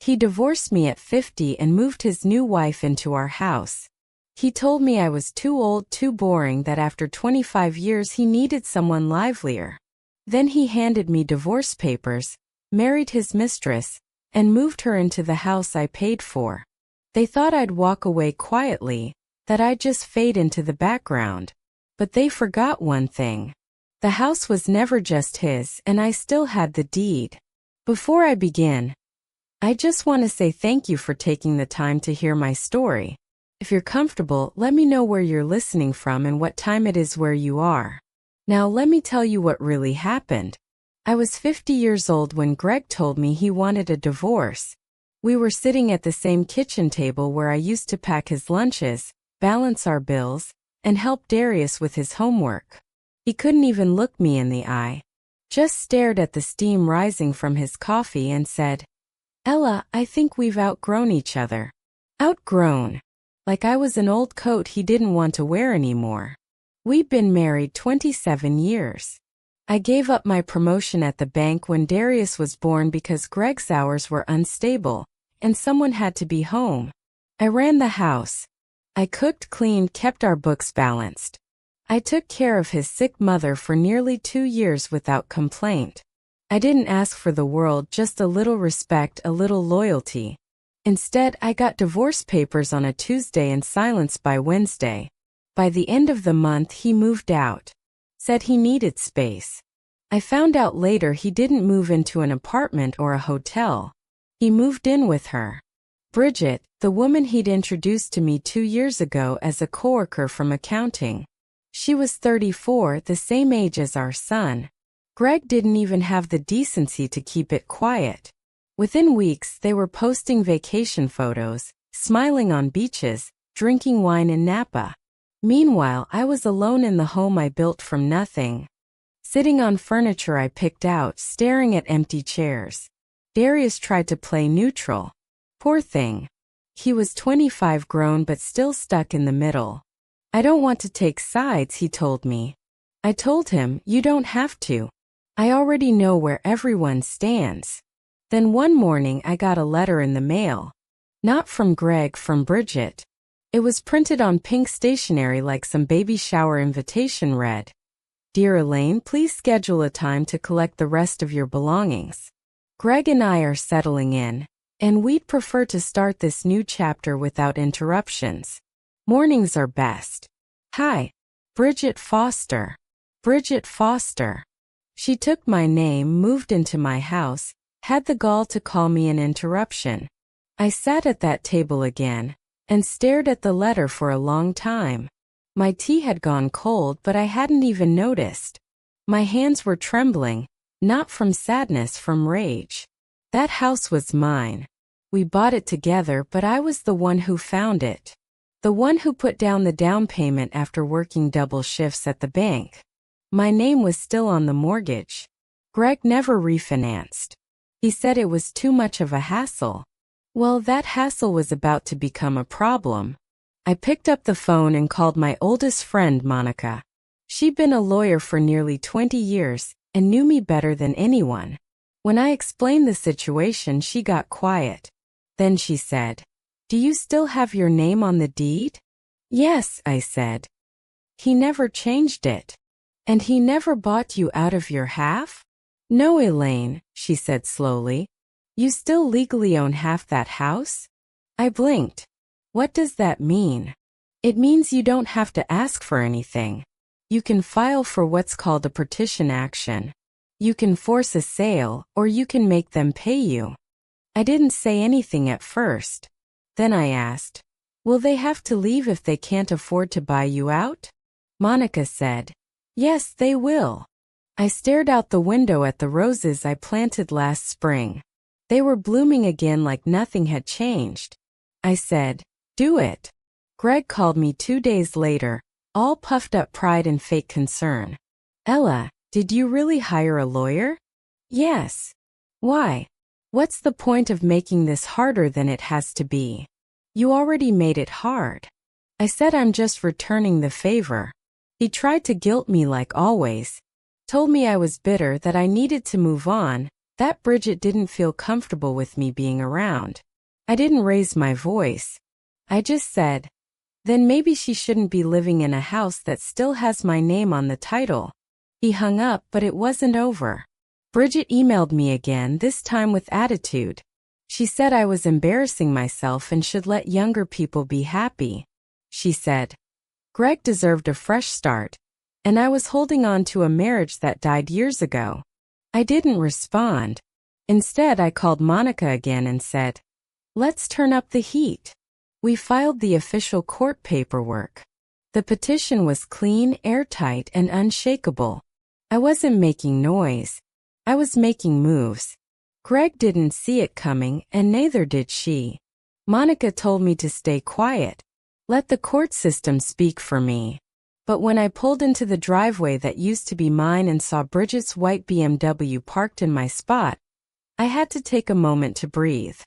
He divorced me at 50 and moved his new wife into our house. He told me I was too old, too boring, that after 25 years he needed someone livelier. Then he handed me divorce papers, married his mistress, and moved her into the house I paid for. They thought I'd walk away quietly, that I'd just fade into the background. But they forgot one thing. The house was never just his, and I still had the deed. Before I begin, I just want to say thank you for taking the time to hear my story. If you're comfortable, let me know where you're listening from and what time it is where you are. Now let me tell you what really happened. I was 50 years old when Greg told me he wanted a divorce. We were sitting at the same kitchen table where I used to pack his lunches, balance our bills, and help Darius with his homework. He couldn't even look me in the eye. Just stared at the steam rising from his coffee and said, "Ella, I think we've outgrown each other." Outgrown. Like I was an old coat he didn't want to wear anymore. We'd been married 27 years. I gave up my promotion at the bank when Darius was born because Greg's hours were unstable, and someone had to be home. I ran the house. I cooked, cleaned, kept our books balanced. I took care of his sick mother for nearly 2 years without complaint. I didn't ask for the world, just a little respect, a little loyalty. Instead, I got divorce papers on a Tuesday and silence by Wednesday. By the end of the month, he moved out. Said he needed space. I found out later he didn't move into an apartment or a hotel. He moved in with her. Bridget, the woman he'd introduced to me 2 years ago as a coworker from accounting. She was 34, the same age as our son. Greg didn't even have the decency to keep it quiet. Within weeks, they were posting vacation photos, smiling on beaches, drinking wine in Napa. Meanwhile, I was alone in the home I built from nothing. Sitting on furniture I picked out, staring at empty chairs. Darius tried to play neutral. Poor thing. He was 25, grown but still stuck in the middle. "I don't want to take sides," he told me. I told him, "You don't have to. I already know where everyone stands." Then one morning I got a letter in the mail. Not from Greg, from Bridget. It was printed on pink stationery like some baby shower invitation read, "Dear Elaine, please schedule a time to collect the rest of your belongings. Greg and I are settling in, and we'd prefer to start this new chapter without interruptions. Mornings are best. Hi. Bridget Foster." Bridget Foster. She took my name, moved into my house, had the gall to call me an interruption. I sat at that table again, and stared at the letter for a long time. My tea had gone cold, but I hadn't even noticed. My hands were trembling, not from sadness, from rage. That house was mine. We bought it together, but I was the one who found it. The one who put down the down payment after working double shifts at the bank. My name was still on the mortgage. Greg never refinanced. He said it was too much of a hassle. Well, that hassle was about to become a problem. I picked up the phone and called my oldest friend, Monica. She'd been a lawyer for nearly 20 years and knew me better than anyone. When I explained the situation, she got quiet. Then she said, "Do you still have your name on the deed?" "Yes," I said. "He never changed it. And he never bought you out of your half?" "No, Elaine," she said slowly. "You still legally own half that house?" I blinked. "What does that mean?" "It means you don't have to ask for anything. You can file for what's called a partition action. You can force a sale, or you can make them pay you." I didn't say anything at first. Then I asked, "Will they have to leave if they can't afford to buy you out?" Monica said, "Yes, they will." I stared out the window at the roses I planted last spring. They were blooming again like nothing had changed. I said, "Do it." Greg called me 2 days later, all puffed up pride and fake concern. "Ella, did you really hire a lawyer?" "Yes." "Why? What's the point of making this harder than it has to be? You already made it hard." I said I'm just returning the favor. He tried to guilt me like always. Told me I was bitter, that I needed to move on, that Bridget didn't feel comfortable with me being around. I didn't raise my voice. I just said, then maybe she shouldn't be living in a house that still has my name on the title. He hung up, but it wasn't over. Bridget emailed me again, this time with attitude. She said I was embarrassing myself and should let younger people be happy. She said, Greg deserved a fresh start, and I was holding on to a marriage that died years ago. I didn't respond. Instead, I called Monica again and said, let's turn up the heat. We filed the official court paperwork. The petition was clean, airtight, and unshakable. I wasn't making noise. I was making moves. Greg didn't see it coming, and neither did she. Monica told me to stay quiet. Let the court system speak for me. But when I pulled into the driveway that used to be mine and saw Bridget's white BMW parked in my spot, I had to take a moment to breathe.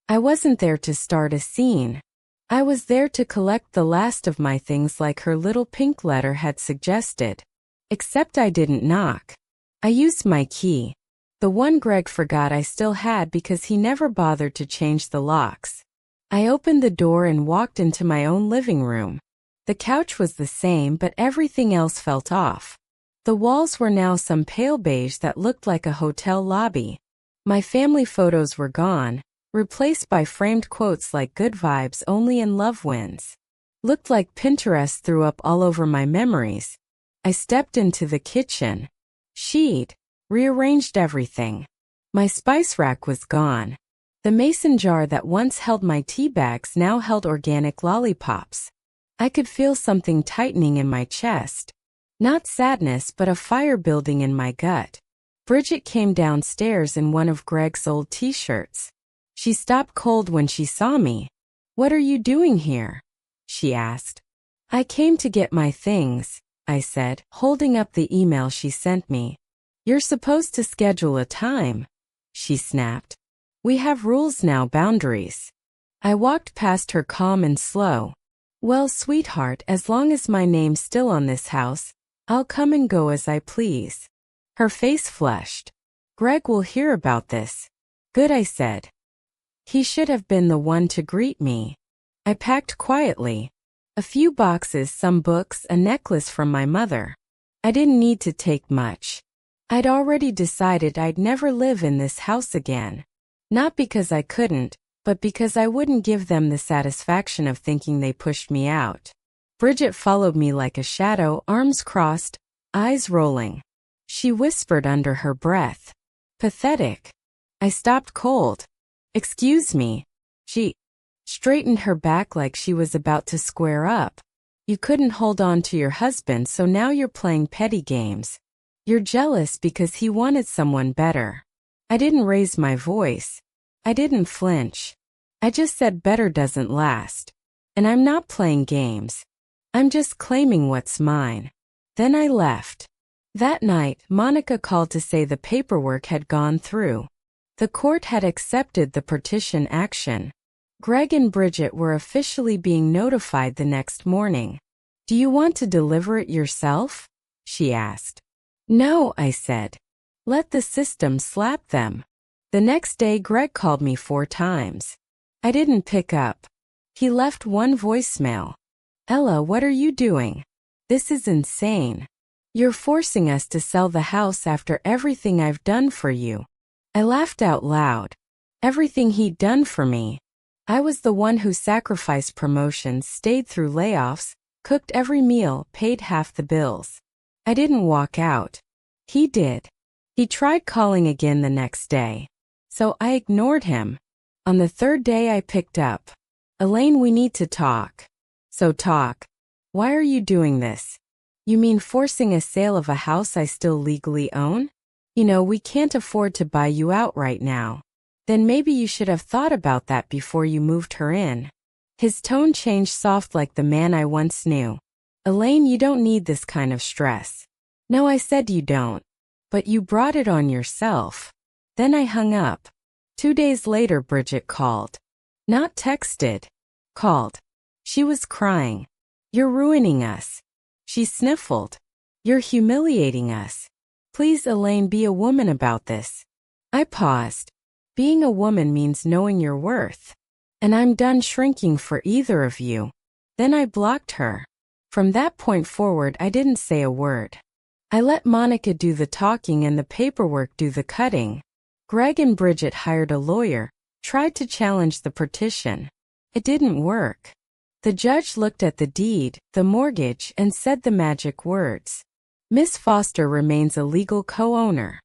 I wasn't there to start a scene. I was there to collect the last of my things like her little pink letter had suggested. Except I didn't knock. I used my key. The one Greg forgot I still had because he never bothered to change the locks. I opened the door and walked into my own living room. The couch was the same, but everything else felt off. The walls were now some pale beige that looked like a hotel lobby. My family photos were gone, replaced by framed quotes like "Good vibes only and love wins." Looked like Pinterest threw up all over my memories. I stepped into the kitchen. She'd rearranged everything. My spice rack was gone. The mason jar that once held my tea bags now held organic lollipops. I could feel something tightening in my chest. Not sadness, but a fire building in my gut. Bridget came downstairs in one of Greg's old t-shirts. She stopped cold when she saw me. "What are you doing here?" she asked. "I came to get my things," I said, holding up the email she sent me. "You're supposed to schedule a time," she snapped. "We have rules now, boundaries." I walked past her calm and slow. "Well, sweetheart, as long as my name's still on this house, I'll come and go as I please." Her face flushed. "Greg will hear about this." "Good," I said. He should have been the one to greet me. I packed quietly. A few boxes, some books, a necklace from my mother. I didn't need to take much. I'd already decided I'd never live in this house again. Not because I couldn't, but because I wouldn't give them the satisfaction of thinking they pushed me out. Bridget followed me like a shadow, arms crossed, eyes rolling. She whispered under her breath, "Pathetic." I stopped cold. "Excuse me." She straightened her back like she was about to square up. "You couldn't hold on to your husband, so now you're playing petty games. You're jealous because he wanted someone better." I didn't raise my voice. I didn't flinch. I just said better doesn't last. And I'm not playing games. I'm just claiming what's mine. Then I left. That night, Monica called to say the paperwork had gone through. The court had accepted the partition action. Greg and Bridget were officially being notified the next morning. "Do you want to deliver it yourself?" she asked. "No," I said. "Let the system slap them." The next day, Greg called me 4 times. I didn't pick up. He left one voicemail. "Ella, what are you doing? This is insane. You're forcing us to sell the house after everything I've done for you." I laughed out loud. Everything he'd done for me. I was the one who sacrificed promotions, stayed through layoffs, cooked every meal, paid half the bills. I didn't walk out. He did. He tried calling again the next day. So I ignored him. On the 3rd day I picked up. "Elaine, we need to talk." "So talk. Why are you doing this?" "You mean forcing a sale of a house I still legally own? You know, we can't afford to buy you out right now." "Then maybe you should have thought about that before you moved her in." His tone changed, soft like the man I once knew. "Elaine, you don't need this kind of stress." "No, I said you don't. But you brought it on yourself." Then I hung up. 2 days later, Bridget called. Not texted. Called. She was crying. "You're ruining us." She sniffled. "You're humiliating us. Please, Elaine, be a woman about this." I paused. Being a woman means knowing your worth. And I'm done shrinking for either of you. Then I blocked her. From that point forward, I didn't say a word. I let Monica do the talking and the paperwork do the cutting. Greg and Bridget hired a lawyer, tried to challenge the partition. It didn't work. The judge looked at the deed, the mortgage, and said the magic words. Miss Foster remains a legal co-owner.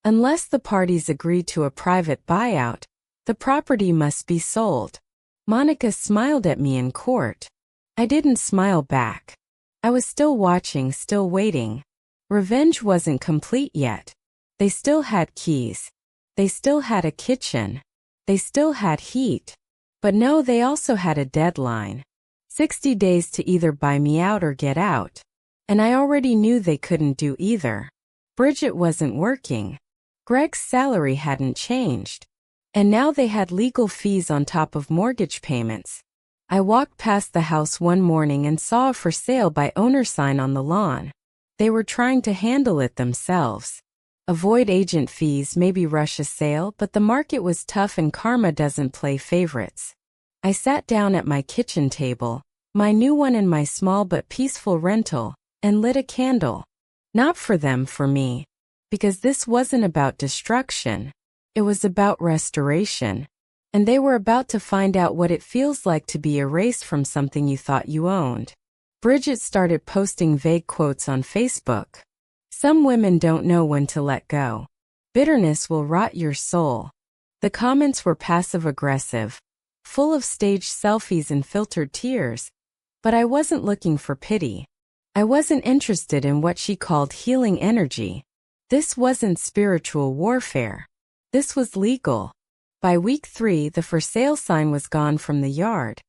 Unless the parties agree to a private buyout, the property must be sold. Monica smiled at me in court. I didn't smile back. I was still watching, still waiting. Revenge wasn't complete yet. They still had keys. They still had a kitchen. They still had heat. But no, they also had a deadline. 60 days to either buy me out or get out. And I already knew they couldn't do either. Bridget wasn't working. Greg's salary hadn't changed. And now they had legal fees on top of mortgage payments. I walked past the house one morning and saw a for sale by owner sign on the lawn. They were trying to handle it themselves. Avoid agent fees, maybe rush a sale, but the market was tough and karma doesn't play favorites. I sat down at my kitchen table, my new one in my small but peaceful rental, and lit a candle. Not for them, for me. Because this wasn't about destruction. It was about restoration. And they were about to find out what it feels like to be erased from something you thought you owned. Bridget started posting vague quotes on Facebook. Some women don't know when to let go. Bitterness will rot your soul. The comments were passive-aggressive, full of staged selfies and filtered tears. But I wasn't looking for pity. I wasn't interested in what she called healing energy. This wasn't spiritual warfare. This was legal. By week 3, the for sale sign was gone from the yard,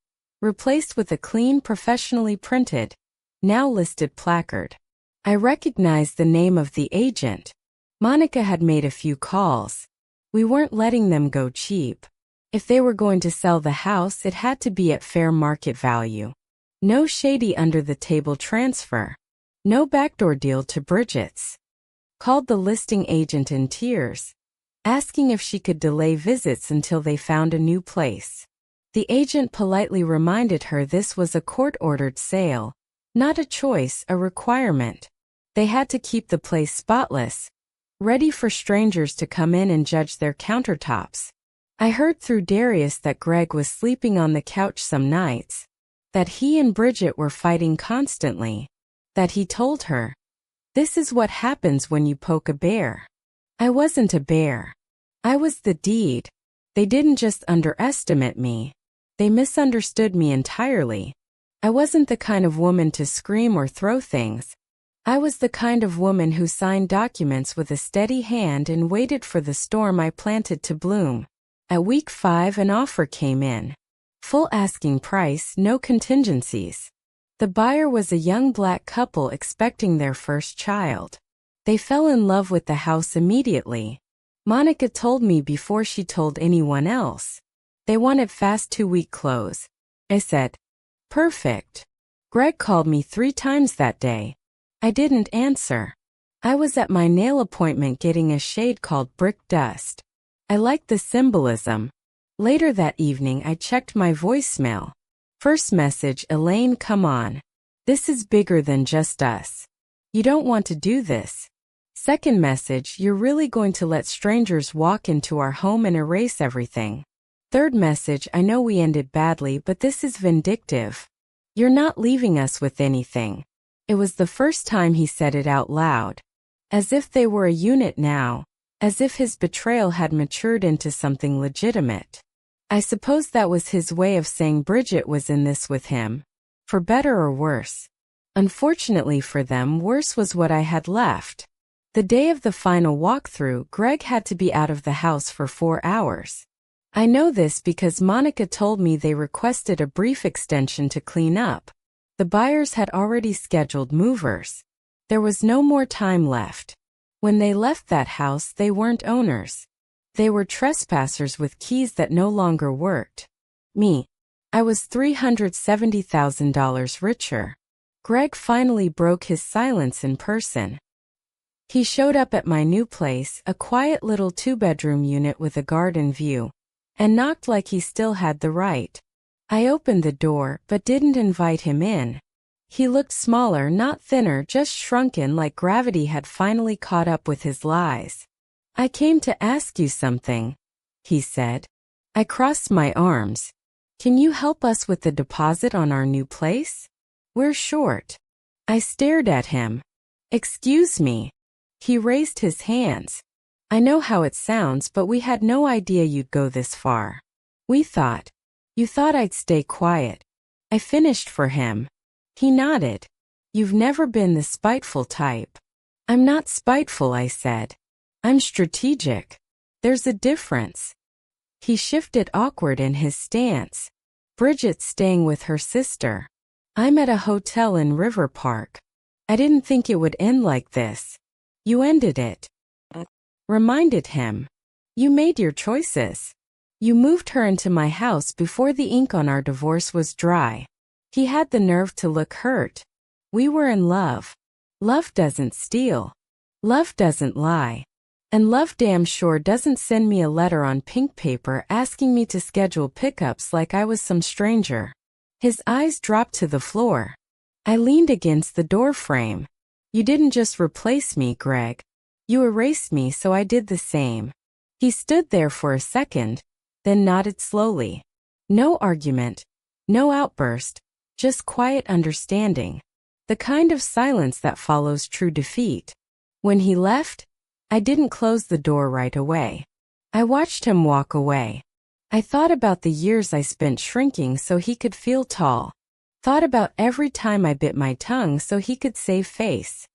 replaced with a clean, professionally printed, now listed placard. I recognized the name of the agent. Monica had made a few calls. We weren't letting them go cheap. If they were going to sell the house, it had to be at fair market value. No shady under-the-table transfer. No backdoor deal to Bridget's. Called the listing agent in tears, asking if she could delay visits until they found a new place. The agent politely reminded her this was a court-ordered sale, not a choice, a requirement. They had to keep the place spotless, ready for strangers to come in and judge their countertops. I heard through Darius that Greg was sleeping on the couch some nights, that he and Bridget were fighting constantly, that he told her, "This is what happens when you poke a bear." I wasn't a bear. I was the deed. They didn't just underestimate me. They misunderstood me entirely. I wasn't the kind of woman to scream or throw things. I was the kind of woman who signed documents with a steady hand and waited for the storm I planted to bloom. At week 5, an offer came in. Full asking price, no contingencies. The buyer was a young black couple expecting their first child. They fell in love with the house immediately. Monica told me before she told anyone else. They wanted fast 2-week close. I said, "Perfect." Greg called me 3 times that day. I didn't answer. I was at my nail appointment getting a shade called brick dust. I liked the symbolism. Later that evening, I checked my voicemail. First message, "Elaine, come on. This is bigger than just us. You don't want to do this." Second message, "You're really going to let strangers walk into our home and erase everything." Third message, "I know we ended badly, but this is vindictive. You're not leaving us with anything." It was the first time he said it out loud. As if they were a unit now. As if his betrayal had matured into something legitimate. I suppose that was his way of saying Bridget was in this with him. For better or worse. Unfortunately for them, worse was what I had left. The day of the final walkthrough, Greg had to be out of the house for 4 hours. I know this because Monica told me they requested a brief extension to clean up. The buyers had already scheduled movers. There was no more time left. When they left that house, they weren't owners. They were trespassers with keys that no longer worked. Me. I was $370,000 richer. Greg finally broke his silence in person. He showed up at my new place, a quiet little two-bedroom unit with a garden view, and knocked like he still had the right. I opened the door, but didn't invite him in. He looked smaller, not thinner, just shrunken, like gravity had finally caught up with his lies. "I came to ask you something," he said. I crossed my arms. "Can you help us with the deposit on our new place? We're short." I stared at him. "Excuse me." He raised his hands. "I know how it sounds, but we had no idea you'd go this far. We thought. You thought I'd stay quiet." I finished for him. He nodded. "You've never been the spiteful type." "I'm not spiteful," I said. "I'm strategic. There's a difference." He shifted, awkward in his stance. "Bridget's staying with her sister. I'm at a hotel in River Park. I didn't think it would end like this." "You ended it," reminded him. "You made your choices. You moved her into my house before the ink on our divorce was dry." He had the nerve to look hurt. "We were in love. Love doesn't steal. Love doesn't lie. And love damn sure doesn't send me a letter on pink paper asking me to schedule pickups like I was some stranger." His eyes dropped to the floor. I leaned against the door frame. "You didn't just replace me, Greg. You erased me, so I did the same." He stood there for a second, then nodded slowly. No argument. No outburst. Just quiet understanding. The kind of silence that follows true defeat. When he left, I didn't close the door right away. I watched him walk away. I thought about the years I spent shrinking so he could feel tall. Thought about every time I bit my tongue so he could save face.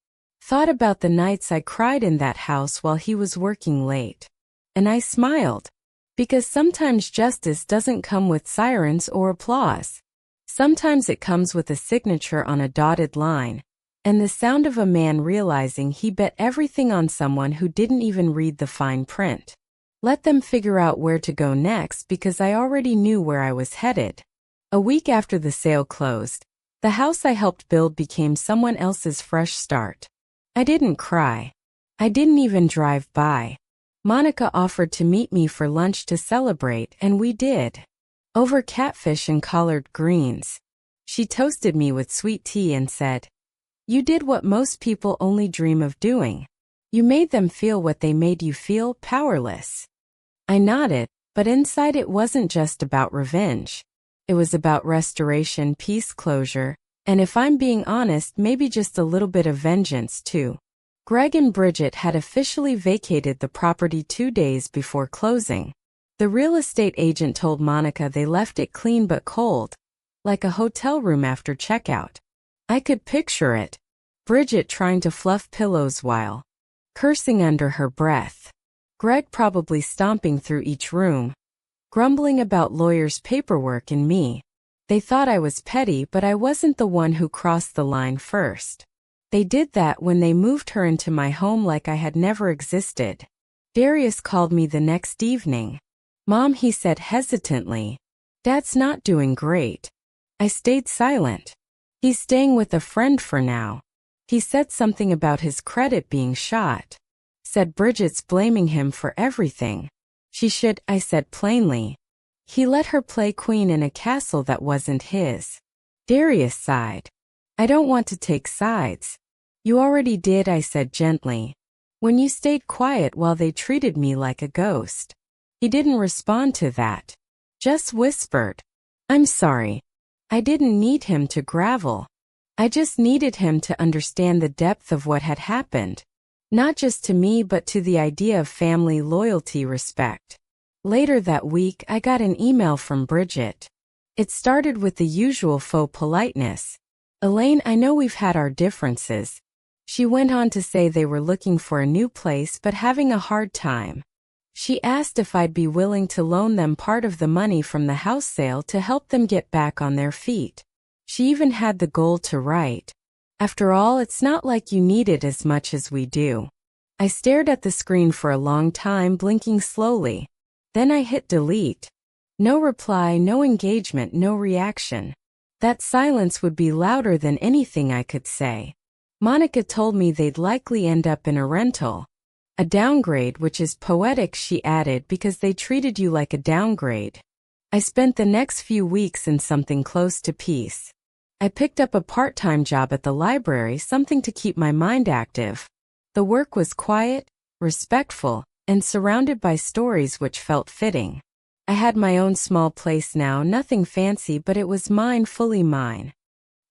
Thought about the nights I cried in that house while he was working late. And I smiled. Because sometimes justice doesn't come with sirens or applause. Sometimes it comes with a signature on a dotted line, and the sound of a man realizing he bet everything on someone who didn't even read the fine print. Let them figure out where to go next because I already knew where I was headed. A week after the sale closed, the house I helped build became someone else's fresh start. I didn't cry. I didn't even drive by. Monica offered to meet me for lunch to celebrate, and we did. Over catfish and collard greens. She toasted me with sweet tea and said, "You did what most people only dream of doing. You made them feel what they made you feel, powerless." I nodded, but inside it wasn't just about revenge. It was about restoration, peace, closure, and if I'm being honest, maybe just a little bit of vengeance too. Greg and Bridget had officially vacated the property 2 days before closing. The real estate agent told Monica they left it clean but cold, like a hotel room after checkout. I could picture it. Bridget trying to fluff pillows while cursing under her breath. Greg probably stomping through each room, grumbling about lawyers' paperwork and me. They thought I was petty, but I wasn't the one who crossed the line first. They did that when they moved her into my home like I had never existed. Darius called me the next evening. "Mom," he said hesitantly, "Dad's not doing great." I stayed silent. "He's staying with a friend for now. He said something about his credit being shot." Said Bridget's blaming him for everything. "She should," I said plainly. "He let her play queen in a castle that wasn't his." Darius sighed. "I don't want to take sides." "You already did," I said gently, "when you stayed quiet while they treated me like a ghost." He didn't respond to that. Just whispered, "I'm sorry." I didn't need him to gravel. I just needed him to understand the depth of what had happened. Not just to me but to the idea of family, loyalty, respect. Later that week, I got an email from Bridget. It started with the usual faux politeness. "Elaine, I know we've had our differences." She went on to say they were looking for a new place but having a hard time. She asked if I'd be willing to loan them part of the money from the house sale to help them get back on their feet. She even had the goal to write, "After all, it's not like you need it as much as we do." I stared at the screen for a long time, blinking slowly. Then I hit delete. No reply, no engagement, no reaction. That silence would be louder than anything I could say. Monica told me they'd likely end up in a rental. A downgrade, which is poetic, she added, because they treated you like a downgrade. I spent the next few weeks in something close to peace. I picked up a part-time job at the library, something to keep my mind active. The work was quiet, respectful, and surrounded by stories which felt fitting. I had my own small place now, nothing fancy, but it was mine, fully mine.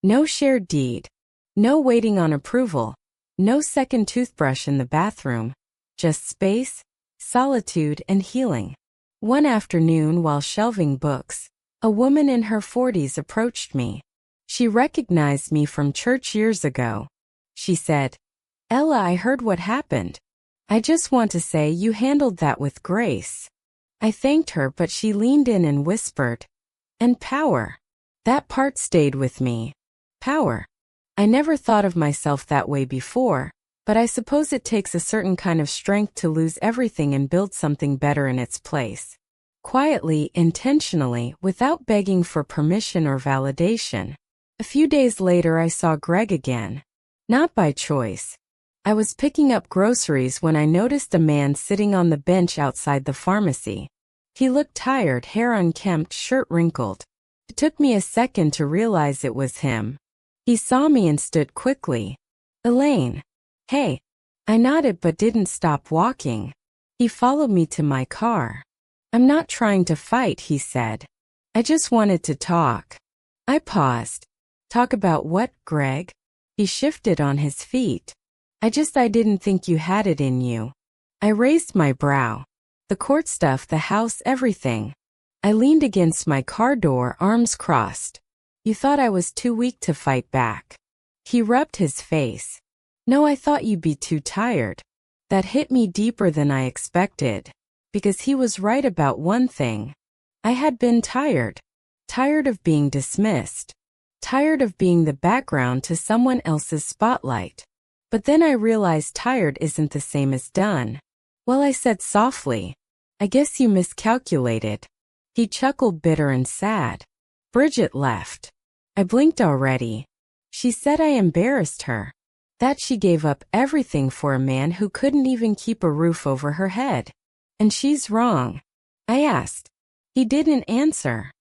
No shared deed. No waiting on approval. No second toothbrush in the bathroom. Just space, solitude, and healing. One afternoon, while shelving books, a woman in her 40s approached me. She recognized me from church years ago. She said, "Ella, I heard what happened. I just want to say you handled that with grace." I thanked her, but she leaned in and whispered, "And power." That part stayed with me. Power. I never thought of myself that way before, but I suppose it takes a certain kind of strength to lose everything and build something better in its place. Quietly, intentionally, without begging for permission or validation. A few days later, I saw Greg again. Not by choice. I was picking up groceries when I noticed a man sitting on the bench outside the pharmacy. He looked tired, hair unkempt, shirt wrinkled. It took me a second to realize it was him. He saw me and stood quickly. "Elaine." "Hey." I nodded but didn't stop walking. He followed me to my car. "I'm not trying to fight," he said. "I just wanted to talk." I paused. "Talk about what, Greg?" He shifted on his feet. I didn't think you had it in you." I raised my brow. "The court stuff, the house, everything." I leaned against my car door, arms crossed. "You thought I was too weak to fight back." He rubbed his face. "No, I thought you'd be too tired." That hit me deeper than I expected. Because he was right about one thing. I had been tired. Tired of being dismissed. Tired of being the background to someone else's spotlight. But then I realized tired isn't the same as done. "Well," I said softly, "I guess you miscalculated." He chuckled, bitter and sad. "Bridget left." I blinked already. She said I embarrassed her. That she gave up everything for a man who couldn't even keep a roof over her head. And she's wrong. I asked. He didn't answer.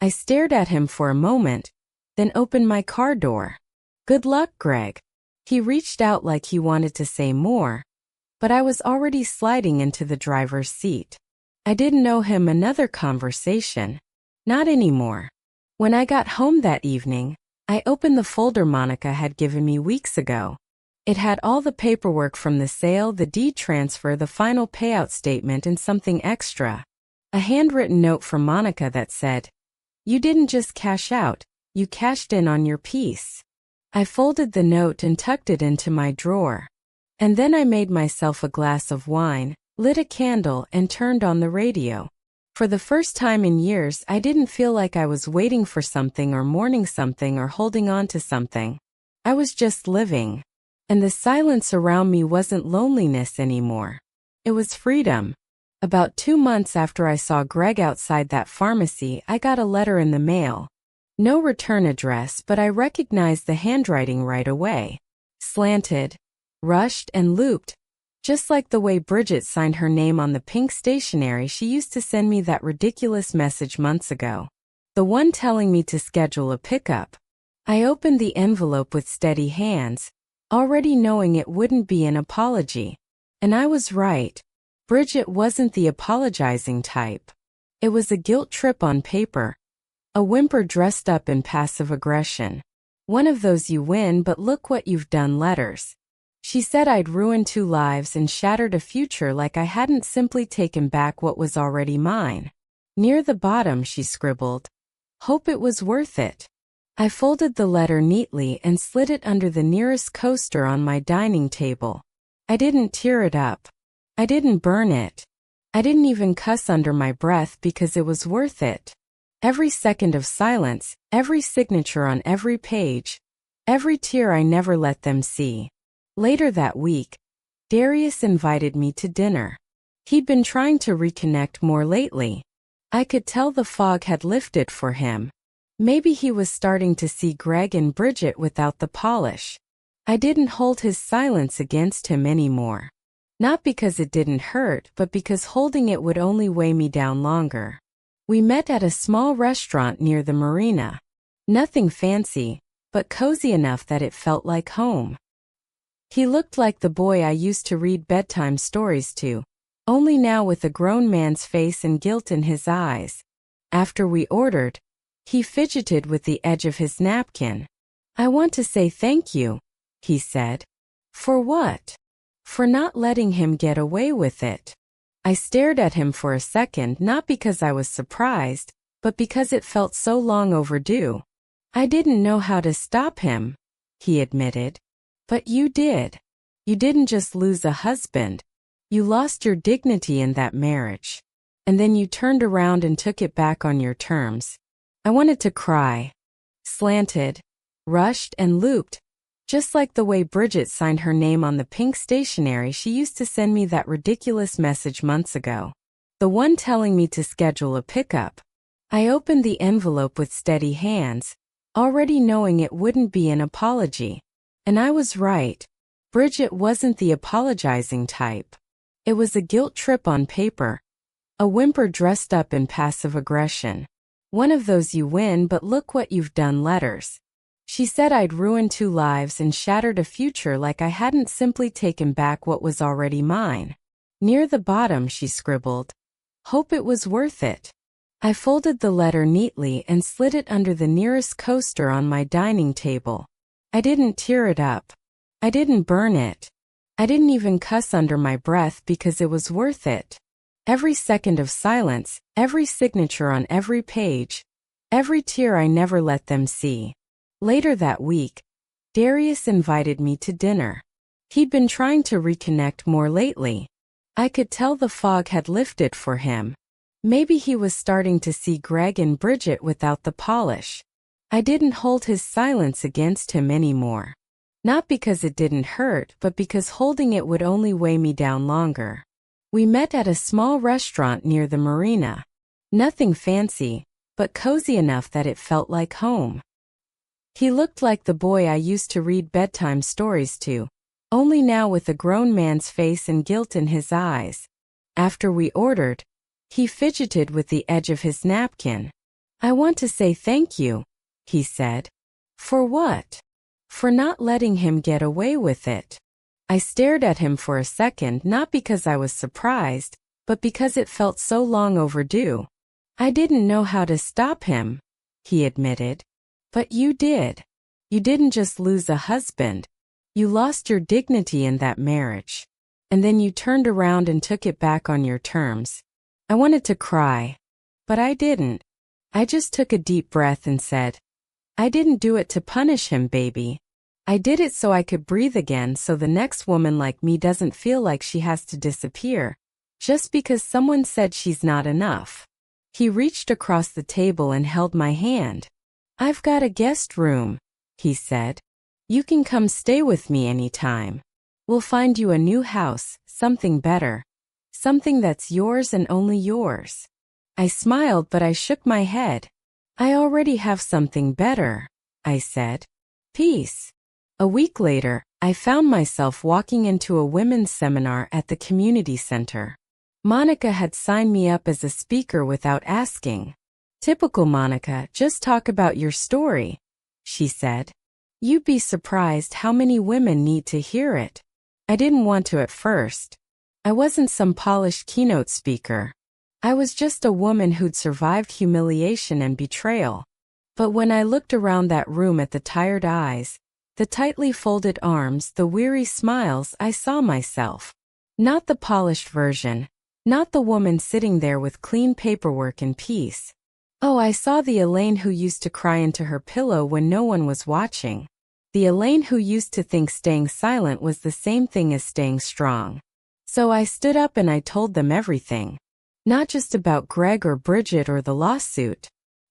I stared at him for a moment, then opened my car door. "Good luck, Greg." He reached out like he wanted to say more, but I was already sliding into the driver's seat. I didn't owe him another conversation. Not anymore. When I got home that evening, I opened the folder Monica had given me weeks ago. It had all the paperwork from the sale, the deed transfer, the final payout statement, and something extra. A handwritten note from Monica that said, "You didn't just cash out, you cashed in on your piece." I folded the note and tucked it into my drawer. And then I made myself a glass of wine, lit a candle, and turned on the radio. For the first time in years, I didn't feel like I was waiting for something or mourning something or holding on to something. I was just living. And the silence around me wasn't loneliness anymore. It was freedom. About 2 months after I saw Greg outside that pharmacy, I got a letter in the mail. No return address, but I recognized the handwriting right away. Slanted, rushed, and looped. Just like the way Bridget signed her name on the pink stationery she used to send me that ridiculous message months ago. The one telling me to schedule a pickup. I opened the envelope with steady hands, already knowing it wouldn't be an apology. And I was right. Bridget wasn't the apologizing type. It was a guilt trip on paper. A whimper dressed up in passive aggression. One of those "you win but look what you've done" letters. She said I'd ruined 2 lives and shattered a future like I hadn't simply taken back what was already mine. Near the bottom she scribbled, "Hope it was worth it." I folded the letter neatly and slid it under the nearest coaster on my dining table. I didn't tear it up. I didn't burn it. I didn't even cuss under my breath because it was worth it. Every second of silence, every signature on every page, every tear I never let them see. Later that week, Darius invited me to dinner. He'd been trying to reconnect more lately. I could tell the fog had lifted for him. Maybe he was starting to see Greg and Bridget without the polish. I didn't hold his silence against him anymore. Not because it didn't hurt, but because holding it would only weigh me down longer. We met at a small restaurant near the marina. Nothing fancy, but cozy enough that it felt like home. He looked like the boy I used to read bedtime stories to, only now with a grown man's face and guilt in his eyes. After we ordered, he fidgeted with the edge of his napkin. "I want to say thank you," he said. "For what?" "For not letting him get away with it." I stared at him for a second, not because I was surprised, but because it felt so long overdue. "I didn't know how to stop him," he admitted. "But you did. You didn't just lose a husband. You lost your dignity in that marriage. And then you turned around and took it back on your terms." I wanted to cry. Slanted, rushed, and looped, just like the way Bridget signed her name on the pink stationery she used to send me that ridiculous message months ago. The one telling me to schedule a pickup. I opened the envelope with steady hands, already knowing it wouldn't be an apology. And I was right. Bridget wasn't the apologizing type. It was a guilt trip on paper. A whimper dressed up in passive aggression. One of those "you win but look what you've done" letters. She said I'd ruined 2 lives and shattered a future like I hadn't simply taken back what was already mine. Near the bottom she scribbled, "Hope it was worth it." I folded the letter neatly and slid it under the nearest coaster on my dining table. I didn't tear it up. I didn't burn it. I didn't even cuss under my breath because it was worth it. Every second of silence, every signature on every page, every tear I never let them see. Later that week, Darius invited me to dinner. He'd been trying to reconnect more lately. I could tell the fog had lifted for him. Maybe he was starting to see Greg and Bridget without the polish. I didn't hold his silence against him anymore. Not because it didn't hurt, but because holding it would only weigh me down longer. We met at a small restaurant near the marina. Nothing fancy, but cozy enough that it felt like home. He looked like the boy I used to read bedtime stories to, only now with a grown man's face and guilt in his eyes. After we ordered, he fidgeted with the edge of his napkin. "I want to say thank you," he said. "For what?" "For not letting him get away with it." I stared at him for a second, not because I was surprised, but because it felt so long overdue. "I didn't know how to stop him," he admitted. "But you did. You didn't just lose a husband. You lost your dignity in that marriage. And then you turned around and took it back on your terms." I wanted to cry. But I didn't. I just took a deep breath and said, "I didn't do it to punish him, baby. I did it so I could breathe again, so the next woman like me doesn't feel like she has to disappear, just because someone said she's not enough." He reached across the table and held my hand. "I've got a guest room," he said. "You can come stay with me anytime. We'll find you a new house, something better. Something that's yours and only yours." I smiled, but I shook my head. "I already have something better," I said. "Peace." A week later, I found myself walking into a women's seminar at the community center. Monica had signed me up as a speaker without asking. "Typical Monica, just talk about your story," she said. "You'd be surprised how many women need to hear it." I didn't want to at first. I wasn't some polished keynote speaker. I was just a woman who'd survived humiliation and betrayal. But when I looked around that room at the tired eyes, the tightly folded arms, the weary smiles, I saw myself. Not the polished version. Not the woman sitting there with clean paperwork and peace. Oh, I saw the Elaine who used to cry into her pillow when no one was watching. The Elaine who used to think staying silent was the same thing as staying strong. So I stood up and I told them everything. Not just about Greg or Bridget or the lawsuit.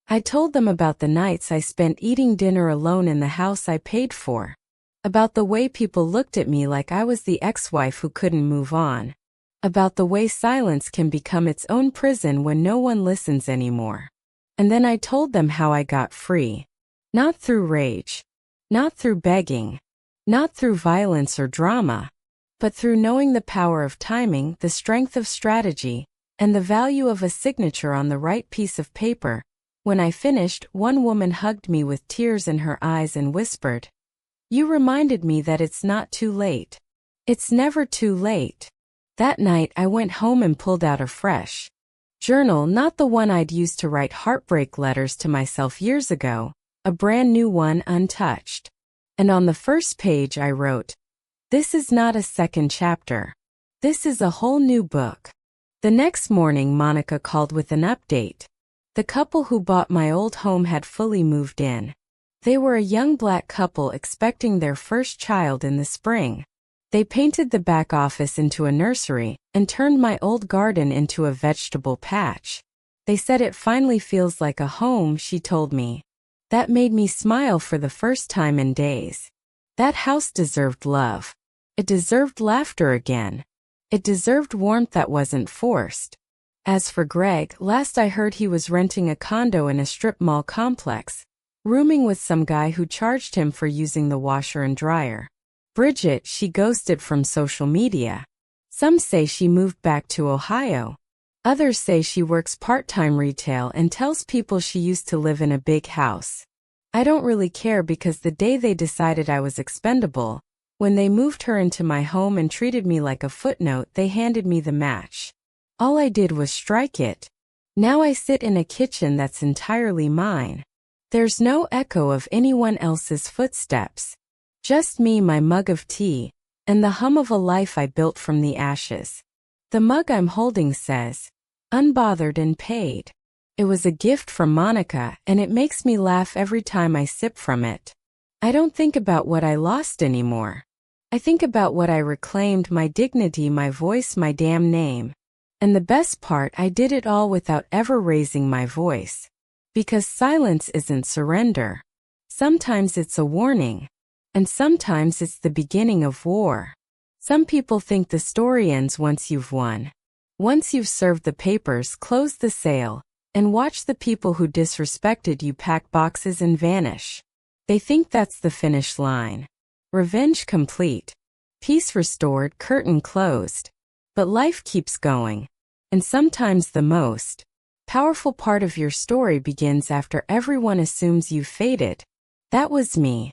I told them about the nights I spent eating dinner alone in the house I paid for. About the way people looked at me like I was the ex-wife who couldn't move on. About the way silence can become its own prison when no one listens anymore. And then I told them how I got free. Not through rage. Not through begging. Not through violence or drama, but through knowing the power of timing, the strength of strategy, and the value of a signature on the right piece of paper. When I finished, one woman hugged me with tears in her eyes and whispered, "You reminded me that it's not too late. It's never too late." That night I went home and pulled out a fresh journal, not the one I'd used to write heartbreak letters to myself years ago, a brand new one, untouched. And on the first page I wrote, "This is not a second chapter. This is a whole new book." The next morning Monica called with an update. The couple who bought my old home had fully moved in. They were a young Black couple expecting their first child in the spring. They painted the back office into a nursery and turned my old garden into a vegetable patch. They said it finally feels like a home, she told me. That made me smile for the first time in days. That house deserved love. It deserved laughter again. It deserved warmth that wasn't forced. As for Greg, last I heard he was renting a condo in a strip mall complex, rooming with some guy who charged him for using the washer and dryer. Bridget, she ghosted from social media. Some say she moved back to Ohio. Others say she works part-time retail and tells people she used to live in a big house. I don't really care because the day they decided I was expendable, when they moved her into my home and treated me like a footnote, they handed me the match. All I did was strike it. Now I sit in a kitchen that's entirely mine. There's no echo of anyone else's footsteps. Just me, my mug of tea, and the hum of a life I built from the ashes. The mug I'm holding says, "Unbothered and paid." It was a gift from Monica, and it makes me laugh every time I sip from it. I don't think about what I lost anymore. I think about what I reclaimed, my dignity, my voice, my damn name. And the best part, I did it all without ever raising my voice. Because silence isn't surrender. Sometimes it's a warning. And sometimes it's the beginning of war. Some people think the story ends once you've won. Once you've served the papers, closed the sale, and watched the people who disrespected you pack boxes and vanish. They think that's the finish line. Revenge complete. Peace restored, curtain closed. But life keeps going. And sometimes the most powerful part of your story begins after everyone assumes you've faded. That was me.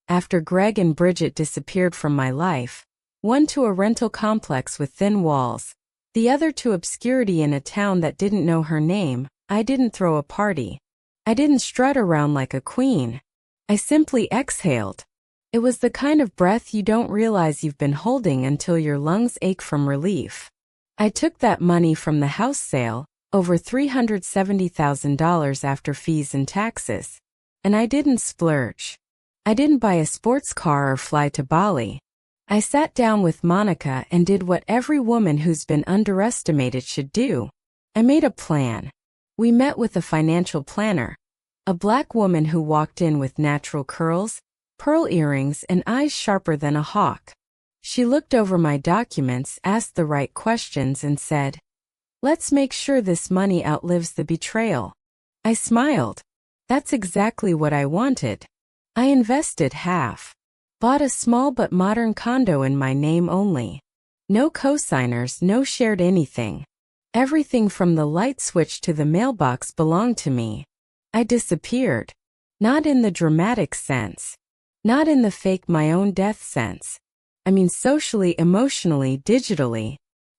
After Greg and Bridget disappeared from my life, one to a rental complex with thin walls, the other to obscurity in a town that didn't know her name, I didn't throw a party. I didn't strut around like a queen. I simply exhaled. It was the kind of breath you don't realize you've been holding until your lungs ache from relief. I took that money from the house sale, over $370,000 after fees and taxes. And I didn't splurge. I didn't buy a sports car or fly to Bali. I sat down with Monica and did what every woman who's been underestimated should do. I made a plan. We met with a financial planner, a Black woman who walked in with natural curls, pearl earrings, and eyes sharper than a hawk. She looked over my documents, asked the right questions, and said, "Let's make sure this money outlives the betrayal." I smiled. That's exactly what I wanted. I invested half. Bought a small but modern condo in my name only. No cosigners, no shared anything. Everything from the light switch to the mailbox belonged to me. I disappeared. Not in the dramatic sense. Not in the fake my own death sense. I mean socially, emotionally, digitally.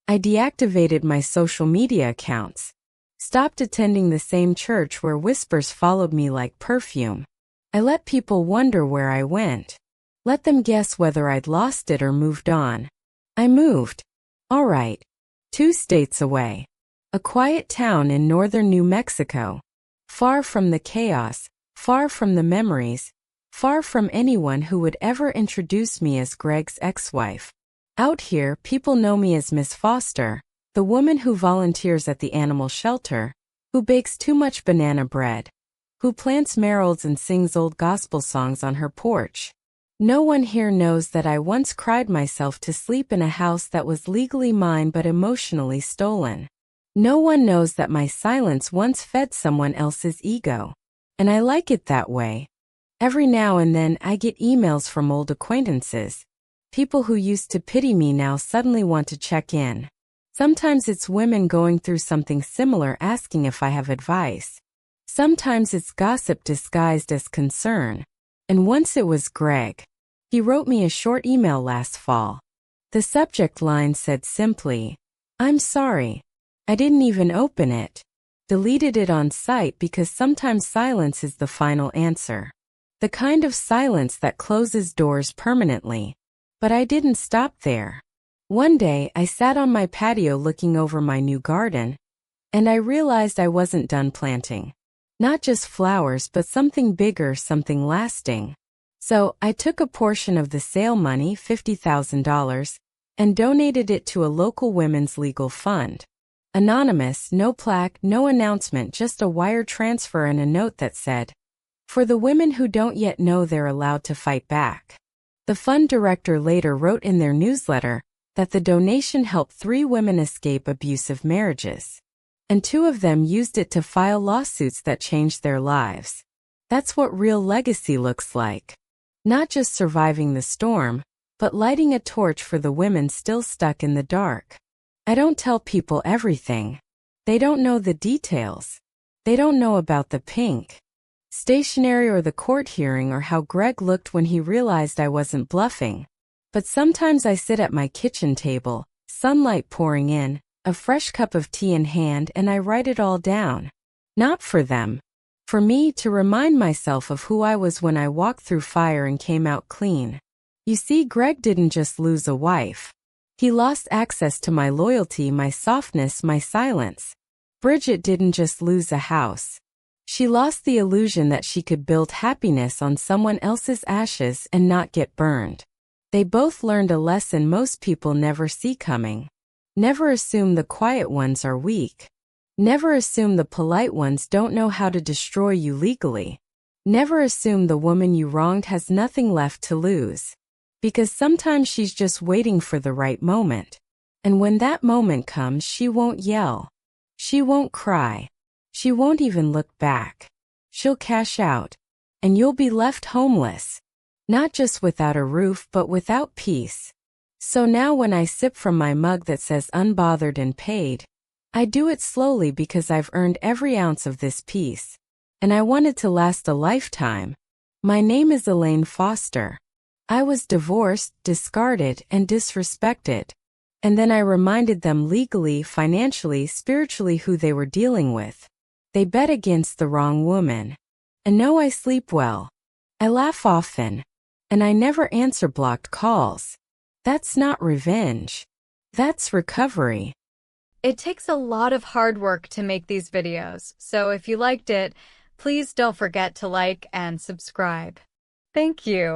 I deactivated my social media accounts. Stopped attending the same church where whispers followed me like perfume. I let people wonder where I went. Let them guess whether I'd lost it or moved on. I moved. All right. 2 states away. A quiet town in northern New Mexico. Far from the chaos, far from the memories, far from anyone who would ever introduce me as Greg's ex-wife. Out here, people know me as Miss Foster, the woman who volunteers at the animal shelter, who bakes too much banana bread, who plants marigolds and sings old gospel songs on her porch. No one here knows that I once cried myself to sleep in a house that was legally mine but emotionally stolen. No one knows that my silence once fed someone else's ego. And I like it that way. Every now and then I get emails from old acquaintances. People who used to pity me now suddenly want to check in. Sometimes it's women going through something similar asking if I have advice. Sometimes it's gossip disguised as concern. And once it was Greg. He wrote me a short email last fall. The subject line said simply, "I'm sorry. I didn't even open it. Deleted it on site because sometimes silence is the final answer. The kind of silence that closes doors permanently." But I didn't stop there. One day I sat on my patio looking over my new garden, and I realized I wasn't done planting. Not just flowers, but something bigger, something lasting. So I took a portion of the sale money, $50,000, and donated it to a local women's legal fund. Anonymous, no plaque, no announcement, just a wire transfer and a note that said, "For the women who don't yet know they're allowed to fight back." The fund director later wrote in their newsletter that the donation helped 3 women escape abusive marriages. And 2 of them used it to file lawsuits that changed their lives. That's what real legacy looks like. Not just surviving the storm, but lighting a torch for the women still stuck in the dark. I don't tell people everything. They don't know the details. They don't know about the pink stationery or the court hearing or how Greg looked when he realized I wasn't bluffing. But sometimes I sit at my kitchen table, sunlight pouring in, a fresh cup of tea in hand, and I write it all down. Not for them. For me, to remind myself of who I was when I walked through fire and came out clean. You see, Greg didn't just lose a wife. He lost access to my loyalty, my softness, my silence. Bridget didn't just lose a house. She lost the illusion that she could build happiness on someone else's ashes and not get burned. They both learned a lesson most people never see coming. Never assume the quiet ones are weak. Never assume the polite ones don't know how to destroy you legally. Never assume the woman you wronged has nothing left to lose. Because sometimes she's just waiting for the right moment. And when that moment comes, she won't yell. She won't cry. She won't even look back. She'll cash out. And you'll be left homeless. Not just without a roof, but without peace. So now when I sip from my mug that says unbothered and paid, I do it slowly because I've earned every ounce of this peace. And I want it to last a lifetime. My name is Elaine Foster. I was divorced, discarded, and disrespected. And then I reminded them legally, financially, spiritually who they were dealing with. They bet against the wrong woman. And no, I sleep well. I laugh often. And I never answer blocked calls. That's not revenge. That's recovery. It takes a lot of hard work to make these videos, so if you liked it, please don't forget to like and subscribe. Thank you.